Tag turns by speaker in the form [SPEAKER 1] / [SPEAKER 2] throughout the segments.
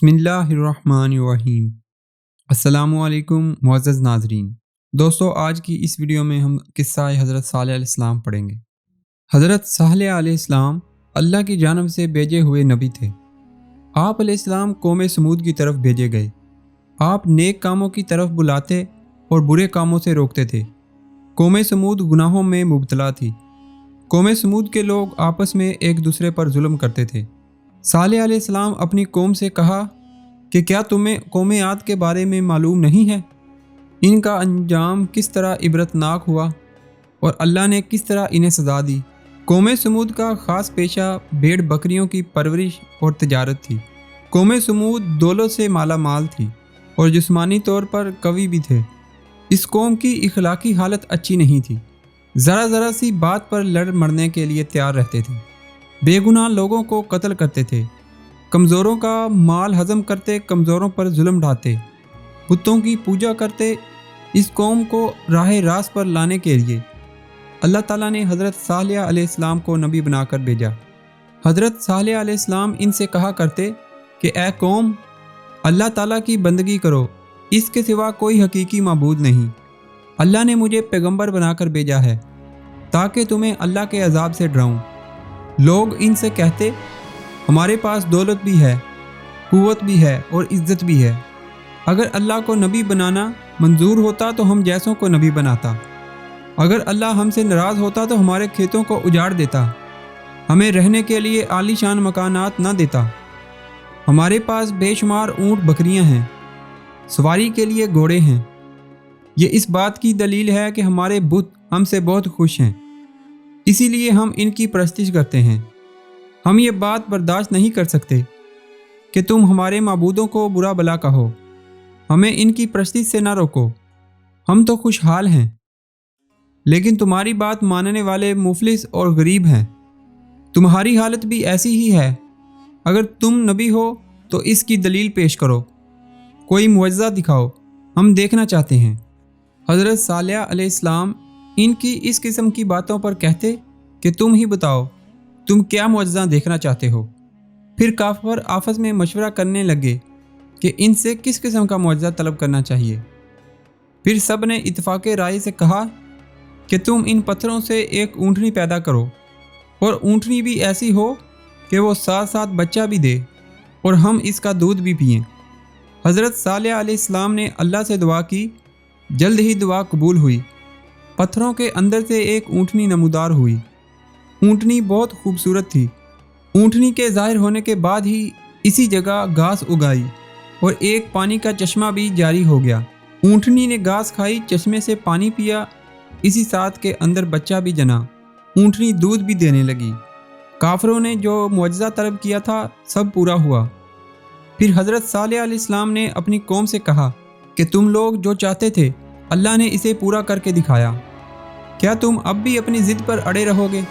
[SPEAKER 1] بسم اللہ الرحمن الرحیم۔ السلام علیکم معزز ناظرین۔ دوستو، آج کی اس ویڈیو میں ہم قصہ حضرت صالح علیہ السلام پڑھیں گے۔ حضرت صالح علیہ السلام اللہ کی جانب سے بھیجے ہوئے نبی تھے۔ آپ علیہ السلام قوم سمود کی طرف بھیجے گئے۔ آپ نیک کاموں کی طرف بلاتے اور برے کاموں سے روکتے تھے۔ قوم سمود گناہوں میں مبتلا تھی۔ قوم سمود کے لوگ آپس میں ایک دوسرے پر ظلم کرتے تھے۔ صالح علیہ السلام اپنی قوم سے کہا کہ کیا تمہیں قوم عاد کے بارے میں معلوم نہیں ہے؟ ان کا انجام کس طرح عبرتناک ہوا اور اللہ نے کس طرح انہیں سزا دی۔ قوم سمود کا خاص پیشہ بھیڑ بکریوں کی پرورش اور تجارت تھی۔ قوم سمود دولت سے مالا مال تھی اور جسمانی طور پر قوی بھی تھے۔ اس قوم کی اخلاقی حالت اچھی نہیں تھی۔ ذرا سی بات پر لڑ مرنے کے لیے تیار رہتے تھے۔ بے گناہ لوگوں کو قتل کرتے تھے۔ کمزوروں کا مال ہضم کرتے، کمزوروں پر ظلم ڈھاتے، بتوں کی پوجا کرتے۔ اس قوم کو راہ راست پر لانے کے لیے اللہ تعالیٰ نے حضرت صالح علیہ السلام کو نبی بنا کر بھیجا۔ حضرت صالح علیہ السلام ان سے کہا کرتے کہ اے قوم، اللہ تعالیٰ کی بندگی کرو، اس کے سوا کوئی حقیقی معبود نہیں۔ اللہ نے مجھے پیغمبر بنا کر بھیجا ہے تاکہ تمہیں اللہ کے عذاب سے ڈراؤں۔ لوگ ان سے کہتے، ہمارے پاس دولت بھی ہے، قوت بھی ہے اور عزت بھی ہے۔ اگر اللہ کو نبی بنانا منظور ہوتا تو ہم جیسوں کو نبی بناتا۔ اگر اللہ ہم سے ناراض ہوتا تو ہمارے کھیتوں کو اجاڑ دیتا، ہمیں رہنے کے لیے عالی شان مکانات نہ دیتا۔ ہمارے پاس بے شمار اونٹ بکریاں ہیں، سواری کے لیے گھوڑے ہیں۔ یہ اس بات کی دلیل ہے کہ ہمارے بت ہم سے بہت خوش ہیں، اسی لیے ہم ان کی پرستش کرتے ہیں۔ ہم یہ بات برداشت نہیں کر سکتے کہ تم ہمارے معبودوں کو برا بلا کہو۔ ہمیں ان کی پرستش سے نہ روکو، ہم تو خوشحال ہیں، لیکن تمہاری بات ماننے والے مفلس اور غریب ہیں۔ تمہاری حالت بھی ایسی ہی ہے۔ اگر تم نبی ہو تو اس کی دلیل پیش کرو، کوئی معجزہ دکھاؤ، ہم دیکھنا چاہتے ہیں۔ حضرت صالح علیہ السلام ان کی اس قسم کی باتوں پر کہتے کہ تم ہی بتاؤ، تم کیا معجزہ دیکھنا چاہتے ہو؟ پھر کافر آپس میں مشورہ کرنے لگے کہ ان سے کس قسم کا معجزہ طلب کرنا چاہیے۔ پھر سب نے اتفاق رائے سے کہا کہ تم ان پتھروں سے ایک اونٹنی پیدا کرو، اور اونٹنی بھی ایسی ہو کہ وہ ساتھ ساتھ بچہ بھی دے اور ہم اس کا دودھ بھی پئیں۔ حضرت صالح علیہ السلام نے اللہ سے دعا کی۔ جلد ہی دعا قبول ہوئی۔ پتھروں کے اندر سے ایک اونٹنی نمودار ہوئی۔ اونٹنی بہت خوبصورت تھی۔ اونٹنی کے ظاہر ہونے کے بعد ہی اسی جگہ گھاس اگائی اور ایک پانی کا چشمہ بھی جاری ہو گیا۔ اونٹنی نے گھاس کھائی، چشمے سے پانی پیا، اسی ساتھ کے اندر بچہ بھی جنا۔ اونٹنی دودھ بھی دینے لگی۔ کافروں نے جو معجزہ طلب کیا تھا سب پورا ہوا۔ پھر حضرت صالح علیہ السلام نے اپنی قوم سے کہا کہ تم لوگ جو چاہتے تھے اللہ نے اسے پورا کر کے دکھایا۔ کیا تم اب بھی اپنی ضد پر اڑے رہو گے؟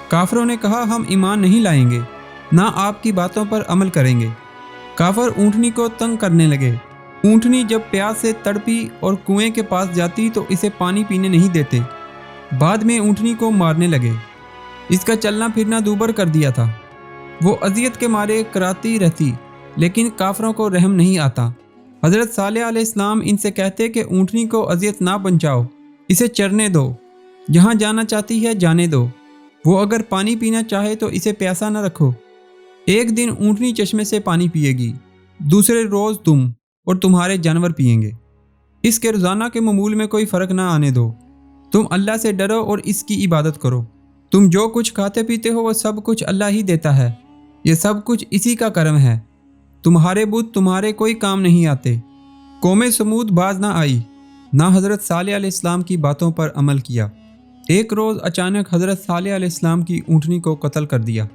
[SPEAKER 1] کافروں نے کہا، ہم ایمان نہیں لائیں گے، نہ آپ کی باتوں پر عمل کریں گے۔ کافر اونٹنی کو تنگ کرنے لگے۔ اونٹنی جب پیاس سے تڑپی اور کنویں کے پاس جاتی تو اسے پانی پینے نہیں دیتے۔ بعد میں اونٹنی کو مارنے لگے۔ اس کا چلنا پھرنا دوبر کر دیا تھا۔ وہ اذیت کے مارے کراتی رہتی، لیکن کافروں کو رحم نہیں آتا۔ حضرت صالح علیہ السلام ان سے کہتے کہ اونٹنی کو اذیت نہ پہنچاؤ، اسے چرنے دو، جہاں جانا چاہتی ہے جانے دو۔ وہ اگر پانی پینا چاہے تو اسے پیاسا نہ رکھو۔ ایک دن اونٹنی چشمے سے پانی پیے گی، دوسرے روز تم اور تمہارے جانور پئیں گے۔ اس کے روزانہ کے معمول میں کوئی فرق نہ آنے دو۔ تم اللہ سے ڈرو اور اس کی عبادت کرو۔ تم جو کچھ کھاتے پیتے ہو وہ سب کچھ اللہ ہی دیتا ہے، یہ سب کچھ اسی کا کرم ہے۔ تمہارے بت تمہارے کوئی کام نہیں آتے۔ قوم سمود باز نہ آئی، نہ حضرت صالح علیہ السلام کی باتوں پر عمل کیا۔ ایک روز اچانک حضرت صالح علیہ السلام کی اونٹنی کو قتل کر دیا۔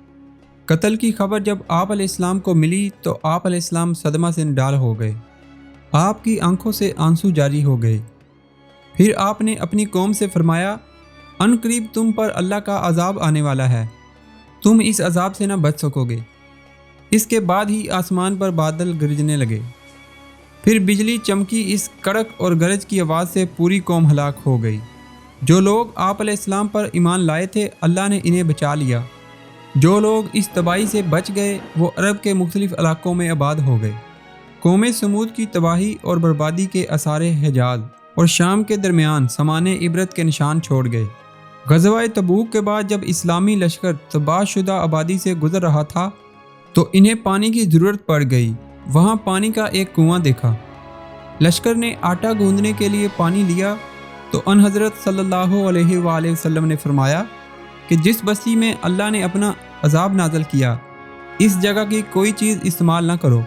[SPEAKER 1] قتل کی خبر جب آپ علیہ السلام کو ملی تو آپ علیہ السلام صدمہ سے نڈال ہو گئے۔ آپ کی آنکھوں سے آنسو جاری ہو گئے۔ پھر آپ نے اپنی قوم سے فرمایا، ان قریب تم پر اللہ کا عذاب آنے والا ہے، تم اس عذاب سے نہ بچ سکو گے۔ اس کے بعد ہی آسمان پر بادل گرجنے لگے۔ پھر بجلی چمکی، اس کڑک اور گرج کی آواز سے پوری قوم ہلاک ہو گئی۔ جو لوگ آپ علیہ السلام پر ایمان لائے تھے اللہ نے انہیں بچا لیا۔ جو لوگ اس تباہی سے بچ گئے وہ عرب کے مختلف علاقوں میں آباد ہو گئے۔ قوم سمود کی تباہی اور بربادی کے آثار حجاز اور شام کے درمیان سامان عبرت کے نشان چھوڑ گئے۔ غزوہ تبوک کے بعد جب اسلامی لشکر تباہ شدہ آبادی سے گزر رہا تھا تو انہیں پانی کی ضرورت پڑ گئی۔ وہاں پانی کا ایک کنواں دیکھا۔ لشکر نے آٹا گوندنے کے لیے پانی لیا تو ان حضرت صلی اللہ علیہ وآلہ وسلم نے فرمایا کہ جس بستی میں اللہ نے اپنا عذاب نازل کیا اس جگہ کی کوئی چیز استعمال نہ کرو۔